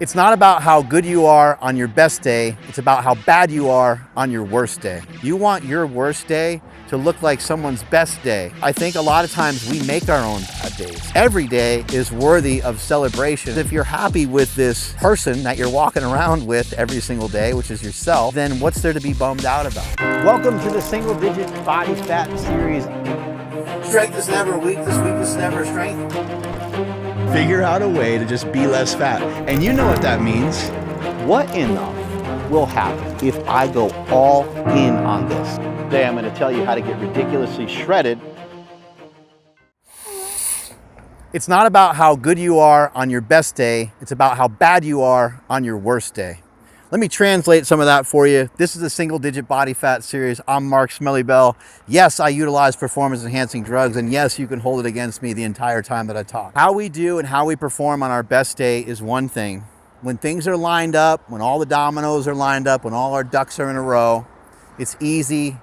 It's not about how good you are on your best day, it's about how bad you are on your worst day. You want your worst day to look like someone's best day. I think a lot of times we make our own bad days. Every day is worthy of celebration. If you're happy with this person that you're walking around with every single day, which is yourself, then what's there to be bummed out about? Welcome to the Single Digit Body Fat Series. Strength is never weakness, weakness is never strength. Figure out a way to just be less fat. And you know what that means. What in the will happen if I go all in on this? Today I'm going to tell you how to get ridiculously shredded. It's not about how good you are on your best day, it's about how bad you are on your worst day. Let me translate some of that for you. This is the Single Digit Body Fat Series. I'm Mark Smelly Bell. Yes, I utilize performance enhancing drugs, and yes, you can hold it against me the entire time that I talk. How we do and how we perform on our best day is one thing. When things are lined up, when all the dominoes are lined up, when all our ducks are in a row, it's easy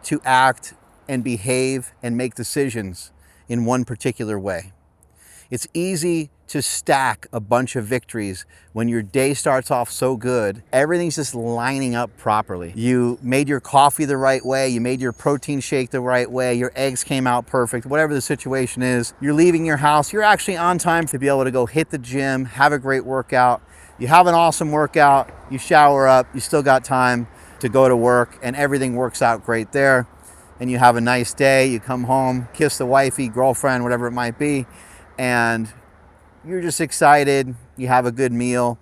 to act and behave and make decisions in one particular way. It's easy to stack a bunch of victories when your day starts off so good. Everything's just lining up properly. You made your coffee the right way, you made your protein shake the right way, your eggs came out perfect, whatever the situation is. You're leaving your house, you're actually on time to be able to go hit the gym, have a great workout. You have an awesome workout, you shower up, you still got time to go to work, and everything works out great there. And you have a nice day, you come home, kiss the wifey, girlfriend, whatever it might be, and you're just excited, you have a good meal,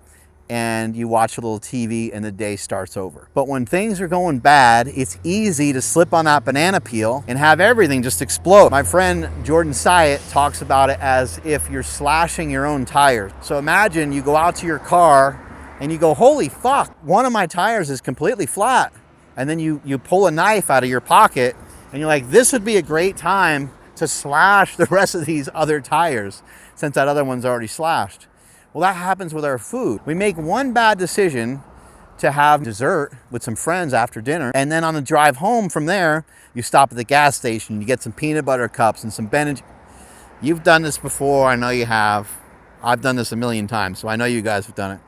and you watch a little TV and the day starts over. But when things are going bad, it's easy to slip on that banana peel and have everything just explode. My friend Jordan Syatt talks about it as if you're slashing your own tires. So imagine you go out to your car and you go, holy fuck, one of my tires is completely flat. And then you pull a knife out of your pocket and you're like, this would be a great time to slash the rest of these other tires since that other one's already slashed. Well, that happens with our food. We make one bad decision to have dessert with some friends after dinner, and then on the drive home from there, you stop at the gas station, you get some peanut butter cups and some Ben & You've done this before, I know you have. I've done this a million times, so I know you guys have done it.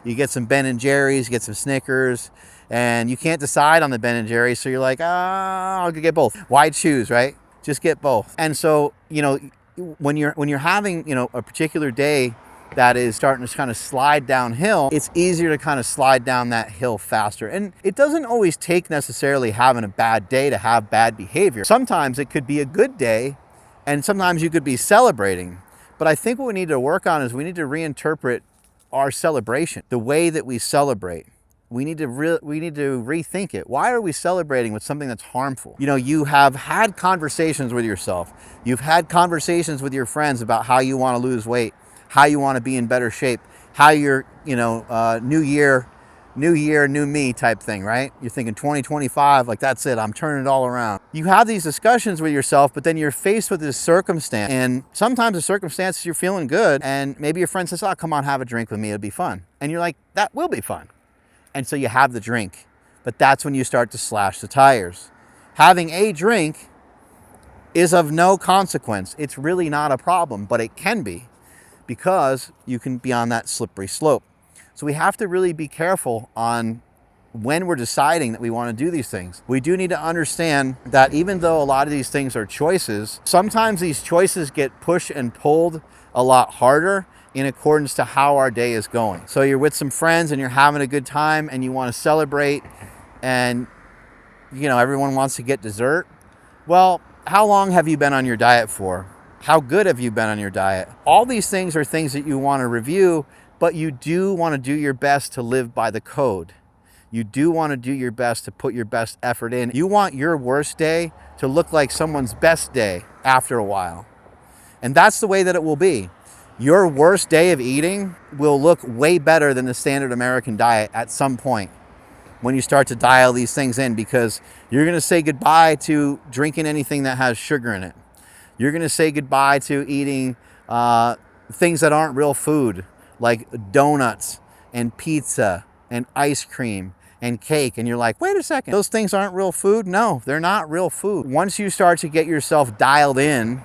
You get some Ben & Jerry's, you get some Snickers, and you can't decide on the Ben & Jerry's, so you're like, I'll get both. Why choose, right? Just get both. And so, when you're having, a particular day that is starting to kind of slide downhill, it's easier to kind of slide down that hill faster. And it doesn't always take necessarily having a bad day to have bad behavior. Sometimes it could be a good day, and sometimes you could be celebrating. But I think what we need to work on is we need to reinterpret our celebration, the way that we celebrate. We need to rethink it. Why are we celebrating with something that's harmful? You have had conversations with yourself. You've had conversations with your friends about how you want to lose weight, how you want to be in better shape, how you're, new year, new me type thing, right? You're thinking 2025, like that's it, I'm turning it all around. You have these discussions with yourself, but then you're faced with this circumstance. And sometimes the circumstances you're feeling good, and maybe your friend says, oh, come on, have a drink with me, it'll be fun. And you're like, that will be fun. And so you have the drink, but that's when you start to slash the tires. Having a drink is of no consequence. It's really not a problem, but it can be because you can be on that slippery slope. So we have to really be careful on when we're deciding that we want to do these things. We do need to understand that even though a lot of these things are choices, sometimes these choices get pushed and pulled a lot harder in accordance to how our day is going. So you're with some friends and you're having a good time and you want to celebrate and everyone wants to get dessert. Well, how long have you been on your diet for? How good have you been on your diet? All these things are things that you want to review, but you do want to do your best to live by the code. You do want to do your best to put your best effort in. You want your worst day to look like someone's best day after a while. And that's the way that it will be. Your worst day of eating will look way better than the standard American diet at some point when you start to dial these things in, because you're going to say goodbye to drinking anything that has sugar in it. You're going to say goodbye to eating things that aren't real food, like donuts and pizza and ice cream and cake. And you're like, wait a second, those things aren't real food? No, they're not real food. Once you start to get yourself dialed in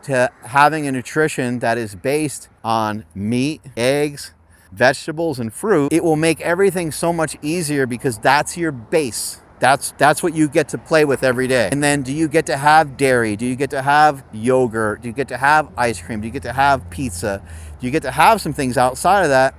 to having a nutrition that is based on meat, eggs, vegetables and fruit, it will make everything so much easier because that's your base. That's what you get to play with every day. And then do you get to have dairy? Do you get to have yogurt? Do you get to have ice cream? Do you get to have pizza? Do you get to have some things outside of that?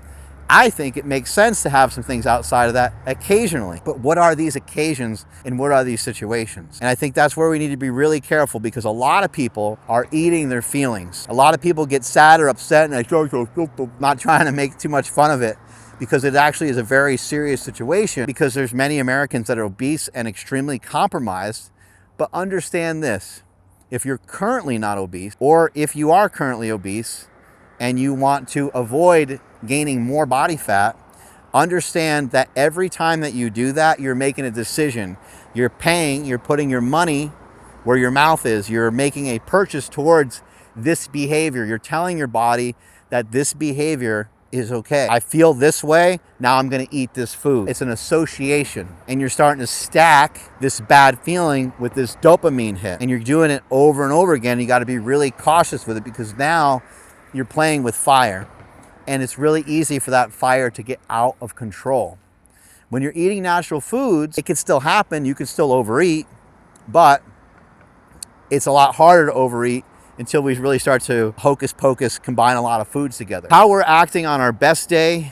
I think it makes sense to have some things outside of that occasionally. But what are these occasions and what are these situations? And I think that's where we need to be really careful, because a lot of people are eating their feelings. A lot of people get sad or upset, and I'm not trying to make too much fun of it, because it actually is a very serious situation, because there's many Americans that are obese and extremely compromised. But understand this, if you're currently not obese, or if you are currently obese and you want to avoid gaining more body fat, understand that every time that you do that, you're making a decision. You're paying, you're putting your money where your mouth is. You're making a purchase towards this behavior. You're telling your body that this behavior is okay. I feel this way, now I'm gonna eat this food. It's an association, and you're starting to stack this bad feeling with this dopamine hit, and you're doing it over and over again. You gotta be really cautious with it, because now you're playing with fire, and it's really easy for that fire to get out of control. When you're eating natural foods, it can still happen. You can still overeat, but it's a lot harder to overeat until we really start to hocus pocus, combine a lot of foods together. How we're acting on our best day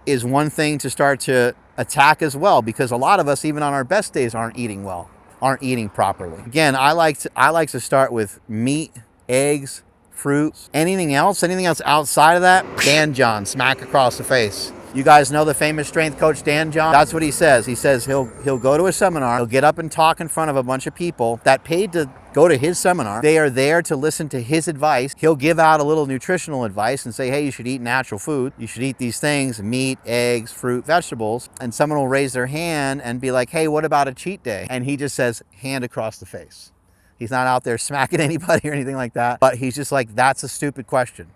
is one thing to start to attack as well, because a lot of us, even on our best days, aren't eating well, aren't eating properly. Again, I like to start with meat, eggs, fruits. Anything else outside of that, Dan John, smack across the face. You guys know the famous strength coach Dan John? That's what he says. He says he'll go to a seminar, he'll get up and talk in front of a bunch of people that paid to go to his seminar. They are there to listen to his advice. He'll give out a little nutritional advice and say, hey, you should eat natural food. You should eat these things, meat, eggs, fruit, vegetables. And someone will raise their hand and be like, hey, what about a cheat day? And he just says, hand across the face. He's not out there smacking anybody or anything like that, but he's just like, that's a stupid question.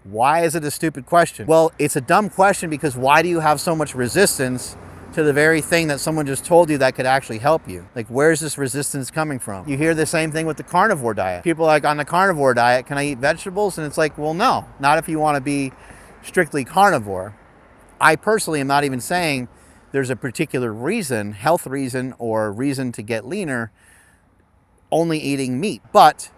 Why is it a stupid question? Well, it's a dumb question because why do you have so much resistance to the very thing that someone just told you that could actually help you? Like, where's this resistance coming from? You hear the same thing with the carnivore diet. People are like, on the carnivore diet, can I eat vegetables? And it's like, well, no, not if you want to be strictly carnivore. I personally am not even saying there's a particular reason, health reason or reason to get leaner, only eating meat. But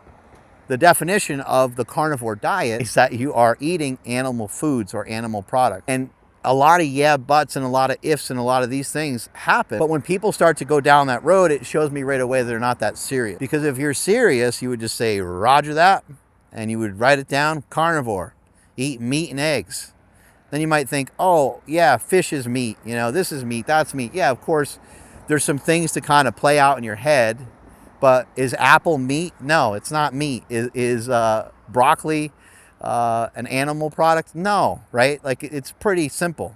the definition of the carnivore diet is that you are eating animal foods or animal products. And a lot of yeah buts and a lot of ifs and a lot of these things happen. But when people start to go down that road, it shows me right away they're not that serious. Because if you're serious, you would just say, roger that, and you would write it down, carnivore, eat meat and eggs. Then you might think, oh yeah, fish is meat, you know, this is meat, that's meat. Yeah, of course, there's some things to kind of play out in your head. But is apple meat? No, it's not meat. Is broccoli an animal product? No, right? Like, it's pretty simple.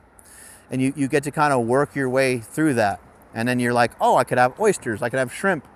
And you get to kind of work your way through that. And then you're like, oh, I could have oysters, I could have shrimp.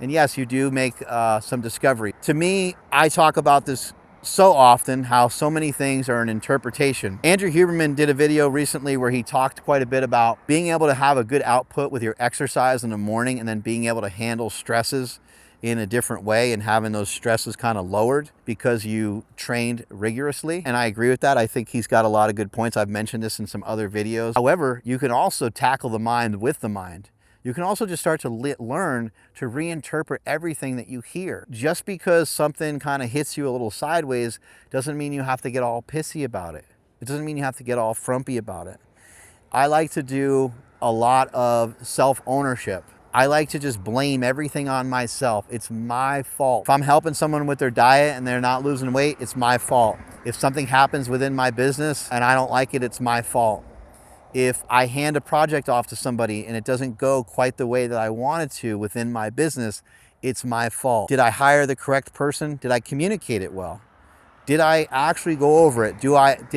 And yes, you do make some discovery. To me, I talk about this so often, how so many things are an interpretation. Andrew Huberman did a video recently where he talked quite a bit about being able to have a good output with your exercise in the morning, and then being able to handle stresses in a different way and having those stresses kind of lowered because you trained rigorously. And I agree with that. I think he's got a lot of good points. I've mentioned this in some other videos. However, you can also tackle the mind with the mind. You can also just start to learn to reinterpret everything that you hear. Just because something kind of hits you a little sideways doesn't mean you have to get all pissy about it. It doesn't mean you have to get all frumpy about it. I like to do a lot of self-ownership. I like to just blame everything on myself. It's my fault. If I'm helping someone with their diet and they're not losing weight, it's my fault. If something happens within my business and I don't like it, it's my fault. If I hand a project off to somebody and it doesn't go quite the way that I wanted to within my business, it's my fault. Did I hire the correct person? Did I communicate it well? Did I actually go over it? Did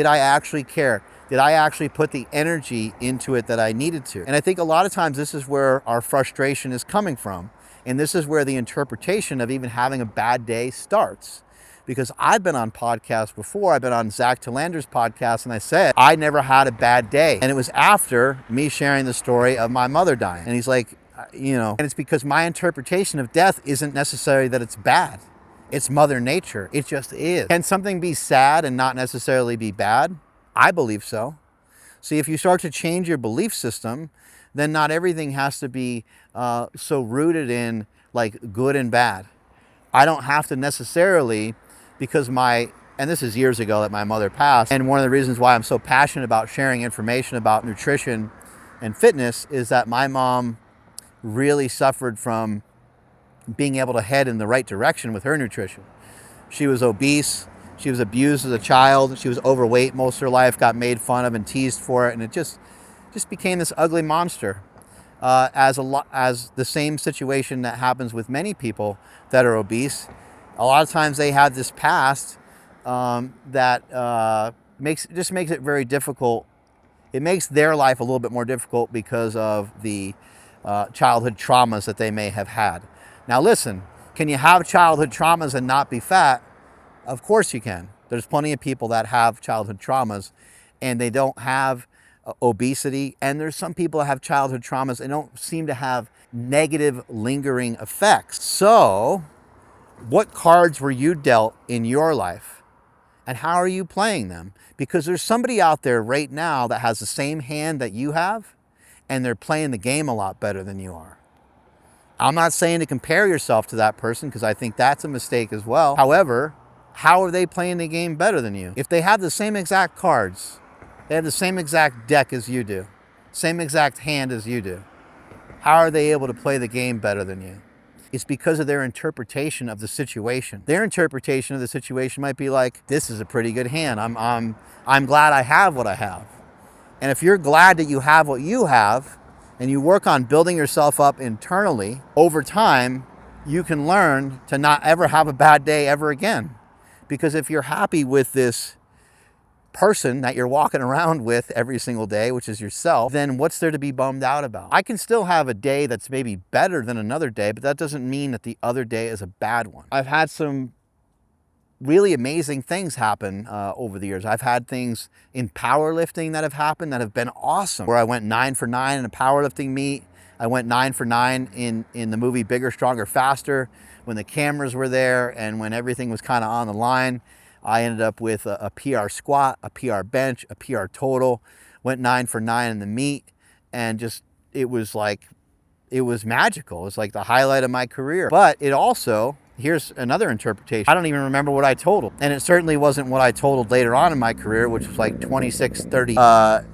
I actually care? Did I actually put the energy into it that I needed to? And I think a lot of times this is where our frustration is coming from. And this is where the interpretation of even having a bad day starts. Because I've been on podcasts before. I've been on Zach Talander's podcast, and I said, I never had a bad day. And it was after me sharing the story of my mother dying. And he's like, you know, and it's because my interpretation of death isn't necessarily that it's bad. It's Mother Nature. It just is. Can something be sad and not necessarily be bad? I believe so. See, if you start to change your belief system, then not everything has to be so rooted in like good and bad. I don't have to necessarily, because and this is years ago that my mother passed, and one of the reasons why I'm so passionate about sharing information about nutrition and fitness is that my mom really suffered from being able to head in the right direction with her nutrition. She was obese, she was abused as a child, she was overweight most of her life, got made fun of and teased for it, and it just became this ugly monster. As the same situation that happens with many people that are obese, a lot of times they have this past that makes it very difficult. It makes their life a little bit more difficult because of the childhood traumas that they may have had. Now listen, can you have childhood traumas and not be fat? Of course you can. There's plenty of people that have childhood traumas and they don't have obesity, and there's some people that have childhood traumas and don't seem to have negative lingering effects. So what cards were you dealt in your life and how are you playing them? Because there's somebody out there right now that has the same hand that you have and they're playing the game a lot better than you are. I'm not saying to compare yourself to that person because I think that's a mistake as well. However, how are they playing the game better than you? If they have the same exact cards, they have the same exact deck as you do, same exact hand as you do, how are they able to play the game better than you? It's because of their interpretation of the situation. Their interpretation of the situation might be like, this is a pretty good hand. I'm glad I have what I have. And if you're glad that you have what you have, and you work on building yourself up internally, over time, you can learn to not ever have a bad day ever again. Because if you're happy with this person that you're walking around with every single day, which is yourself, then what's there to be bummed out about? I can still have a day that's maybe better than another day, but that doesn't mean that the other day is a bad one. I've had some really amazing things happen over the years. I've had things in powerlifting that have happened that have been awesome, where I went 9 for 9 in a powerlifting meet. I went 9 for 9 in the movie Bigger, Stronger, Faster, when the cameras were there and when everything was kind of on the line. I ended up with a PR squat, a PR bench, a PR total, went 9 for 9 in the meet, and just, it was magical. It was like the highlight of my career. But it also, here's another interpretation. I don't even remember what I totaled. And it certainly wasn't what I totaled later on in my career, which was like 26:30.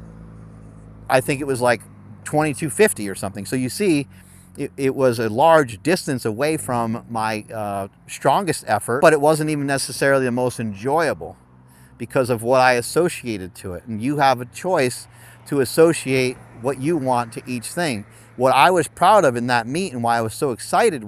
I think it was like 22:50 or something. So you see, it was a large distance away from my strongest effort, but it wasn't even necessarily the most enjoyable because of what I associated to it. And you have a choice to associate what you want to each thing. What I was proud of in that meet and why I was so excited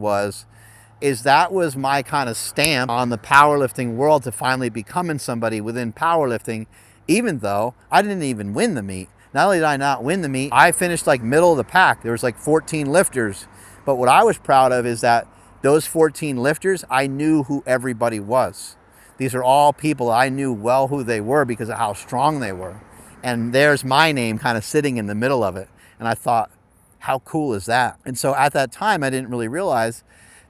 is that was my kind of stamp on the powerlifting world to finally becoming somebody within powerlifting, even though I didn't even win the meet. Not only did I not win the meet, I finished like middle of the pack. There was like 14 lifters. But what I was proud of is that those 14 lifters, I knew who everybody was. These are all people I knew well who they were because of how strong they were. And there's my name kind of sitting in the middle of it. And I thought, how cool is that? And so at that time, I didn't really realize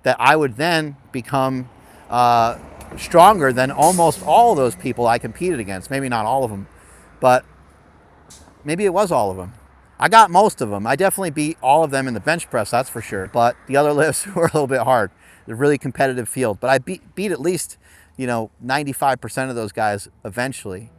that I would then become stronger than almost all of those people I competed against. Maybe not all of them, but maybe it was all of them. I got most of them. I definitely beat all of them in the bench press, that's for sure. But the other lifts were a little bit hard. It's a really competitive field. But I beat at least 95% of those guys eventually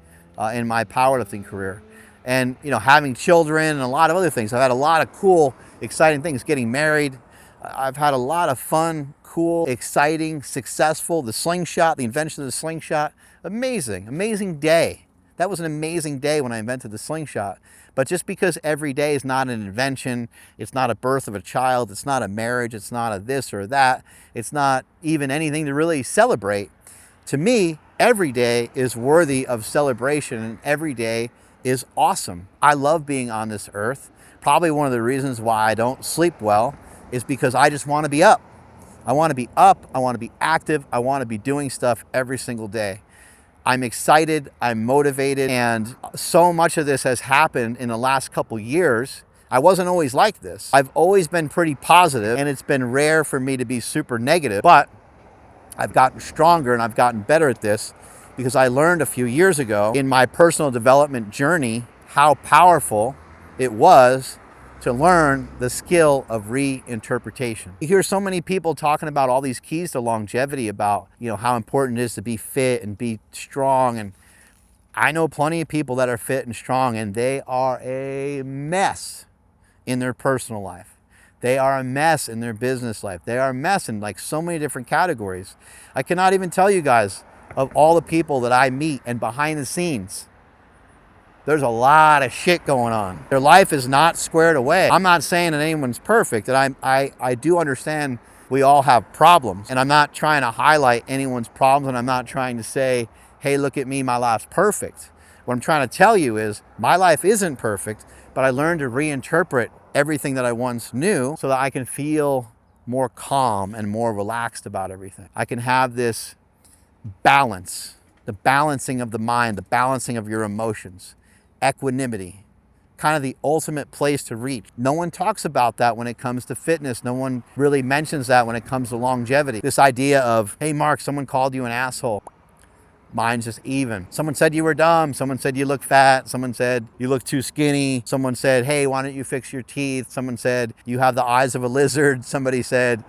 in my powerlifting career. And having children and a lot of other things. I've had a lot of cool, exciting things. Getting married. I've had a lot of fun, cool, exciting, successful. The slingshot, the invention of the slingshot. Amazing day. That was an amazing day when I invented the slingshot. But just because every day is not an invention, it's not a birth of a child, it's not a marriage, it's not a this or that, it's not even anything to really celebrate. To me, every day is worthy of celebration and every day is awesome. I love being on this earth. Probably one of the reasons why I don't sleep well is because I just want to be up. I want to be up, I want to be active, I want to be doing stuff every single day. I'm excited, I'm motivated, and so much of this has happened in the last couple years. I wasn't always like this. I've always been pretty positive, and it's been rare for me to be super negative, but I've gotten stronger and I've gotten better at this because I learned a few years ago in my personal development journey how powerful it was to learn the skill of reinterpretation. You hear so many people talking about all these keys to longevity, about, you know, how important it is to be fit and be strong. And I know plenty of people that are fit and strong, and they are a mess in their personal life. They are a mess in their business life. They are a mess in like so many different categories. I cannot even tell you guys of all the people that I meet, and behind the scenes, there's a lot of shit going on. Their life is not squared away. I'm not saying that anyone's perfect, and I do understand we all have problems, and I'm not trying to highlight anyone's problems, and I'm not trying to say, hey, look at me, my life's perfect. What I'm trying to tell you is my life isn't perfect, but I learned to reinterpret everything that I once knew so that I can feel more calm and more relaxed about everything. I can have this balance, the balancing of the mind, the balancing of your emotions, equanimity, kind of the ultimate place to reach. No one talks about that when it comes to fitness. No one really mentions that when it comes to longevity. This idea of, hey, Mark, someone called you an asshole. Mine's just even. Someone said you were dumb. Someone said you look fat. Someone said you look too skinny. Someone said, hey, why don't you fix your teeth? Someone said you have the eyes of a lizard. Somebody said,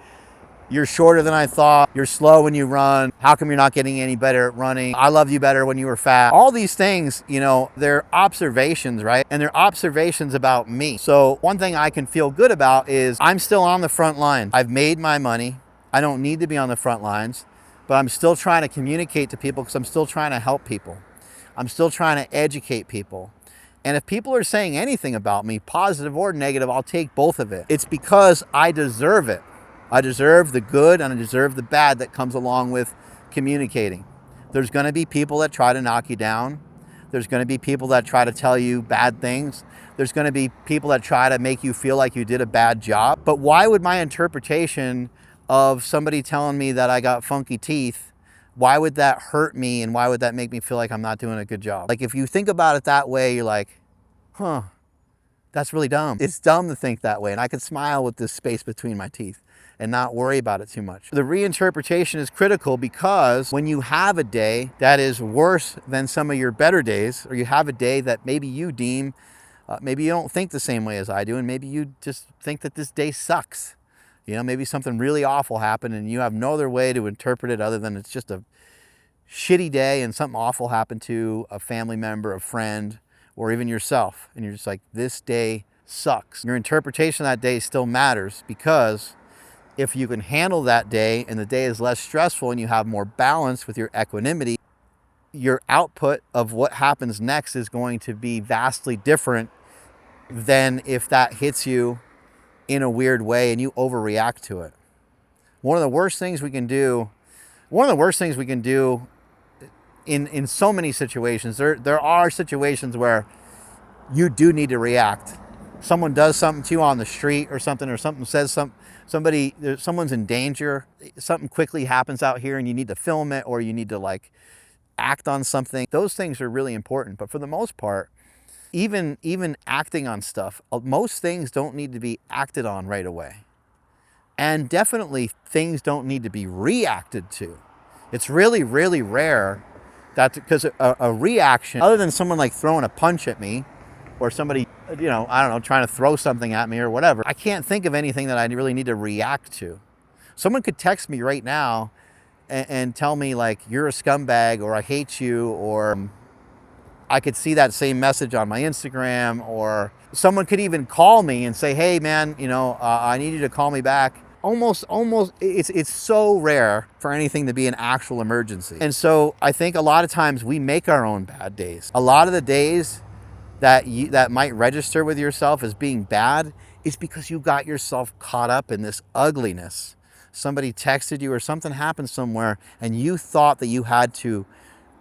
you're shorter than I thought. You're slow when you run. How come you're not getting any better at running? I loved you better when you were fat. All these things, you know, they're observations, right? And they're observations about me. So one thing I can feel good about is I'm still on the front line. I've made my money. I don't need to be on the front lines, but I'm still trying to communicate to people because I'm still trying to help people. I'm still trying to educate people. And if people are saying anything about me, positive or negative, I'll take both of it. It's because I deserve it. I deserve the good and I deserve the bad that comes along with communicating. There's going to be people that try to knock you down. There's going to be people that try to tell you bad things. There's going to be people that try to make you feel like you did a bad job. But why would my interpretation of somebody telling me that I got funky teeth, why would that hurt me, and why would that make me feel like I'm not doing a good job? Like, if you think about it that way, you're like, huh, that's really dumb. It's dumb to think that way, and I could smile with this space between my teeth and not worry about it too much. The reinterpretation is critical because when you have a day that is worse than some of your better days, or you have a day that maybe you deem, maybe you don't think the same way as I do, and maybe you just think that this day sucks. You know, maybe something really awful happened and you have no other way to interpret it other than it's just a shitty day and something awful happened to a family member, a friend, or even yourself. And you're just like, this day sucks. Your interpretation of that day still matters, because if you can handle that day and the day is less stressful and you have more balance with your equanimity, your output of what happens next is going to be vastly different than if that hits you in a weird way and you overreact to it. One of the worst things we can do in so many situations, there are situations where you do need to react. Someone does something to you on the street or something says someone's in danger, something quickly happens out here and you need to film it, or you need to like act on something. Those things are really important. But for the most part, even acting on stuff, most things don't need to be acted on right away. And definitely things don't need to be reacted to. It's really, really rare that, because a reaction, other than someone like throwing a punch at me, or somebody, you know, I don't know, trying to throw something at me or whatever, I can't think of anything that I really need to react to. Someone could text me right now and tell me like, you're a scumbag, or I hate you, or I could see that same message on my Instagram, or someone could even call me and say, hey man, you know, I need you to call me back. Almost, it's so rare for anything to be an actual emergency. And so I think a lot of times we make our own bad days. A lot of the days that might register with yourself as being bad is because you got yourself caught up in this ugliness. Somebody texted you or something happened somewhere and you thought that you had to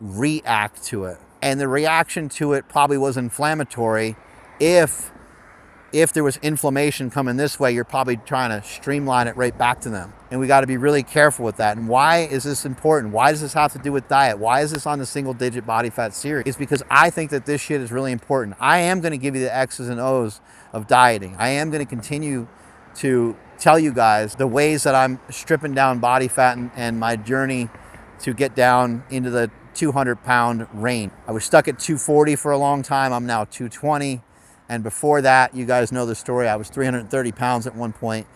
react to it. And the reaction to it probably was inflammatory. If there was inflammation coming this way, you're probably trying to streamline it right back to them. And we got to be really careful with that. And why is this important? Why does this have to do with diet? Why is this on the single digit body fat series? It's because I think that this shit is really important. I am going to give you the X's and O's of dieting. I am going to continue to tell you guys the ways that I'm stripping down body fat and my journey to get down into the 200-pound range. I was stuck at 240 for a long time. I'm now 220. And before that, you guys know the story. I was 330 pounds at one point,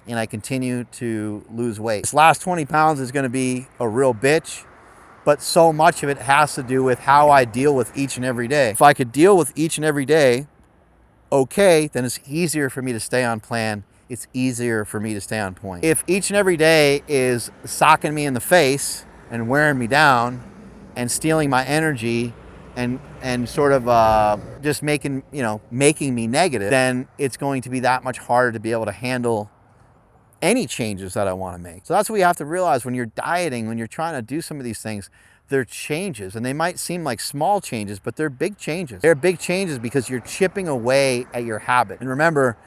and I continue to lose weight. This last 20 pounds is gonna be a real bitch, but so much of it has to do with how I deal with each and every day. If I could deal with each and every day okay, then it's easier for me to stay on plan. It's easier for me to stay on point. If each and every day is socking me in the face and wearing me down and stealing my energy and sort of just making me negative, then it's going to be that much harder to be able to handle any changes that I want to make. So that's what you have to realize when you're dieting, when you're trying to do some of these things. They're changes, and they might seem like small changes, but they're big changes. They're big changes because you're chipping away at your habit. And remember,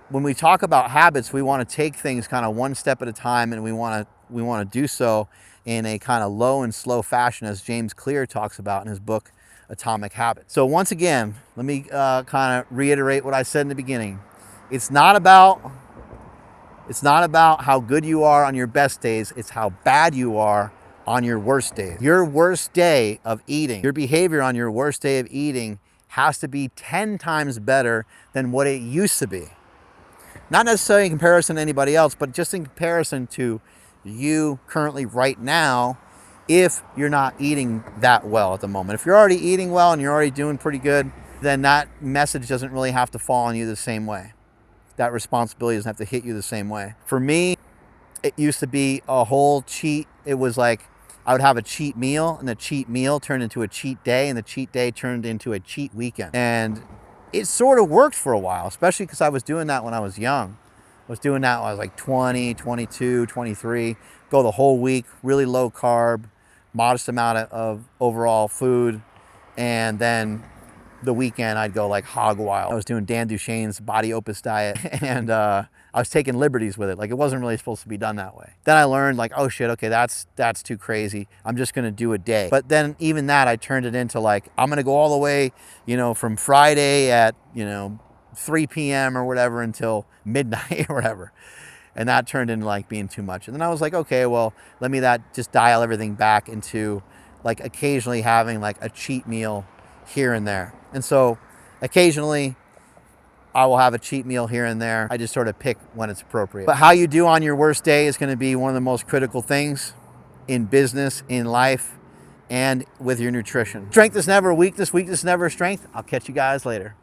when we talk about habits, we want to take things kind of one step at a time, and we want to do so in a kind of low and slow fashion, as James Clear talks about in his book, Atomic Habits. So once again, let me kind of reiterate what I said in the beginning. It's not about how good you are on your best days. It's how bad you are on your worst day. Your worst day of eating, your behavior on your worst day of eating has to be 10 times better than what it used to be. Not necessarily in comparison to anybody else, but just in comparison to you currently right now, if you're not eating that well at the moment. If you're already eating well and you're already doing pretty good, then that message doesn't really have to fall on you the same way. That responsibility doesn't have to hit you the same way. For me, it used to be a whole cheat. It was like, I would have a cheat meal, and the cheat meal turned into a cheat day, and the cheat day turned into a cheat weekend. And it sort of worked for a while, especially because I was doing that when I was young. I was doing that when I was like 20, 22, 23, go the whole week, really low carb, modest amount of overall food. And then the weekend I'd go like hog wild. I was doing Dan Duchesne's body opus diet, and I was taking liberties with it. Like, it wasn't really supposed to be done that way. Then I learned, like, oh shit, okay, that's too crazy. I'm just gonna do a day. But then even that, I turned it into like, I'm gonna go all the way, from Friday at 3 p.m. or whatever until midnight or whatever. And that turned into like being too much. And then I was like, okay, well, let me just dial everything back into like occasionally having like a cheat meal here and there. And so occasionally I will have a cheat meal here and there. I just sort of pick when it's appropriate. But how you do on your worst day is going to be one of the most critical things in business, in life, and with your nutrition. Strength is never weakness. Weakness is never strength. I'll catch you guys later.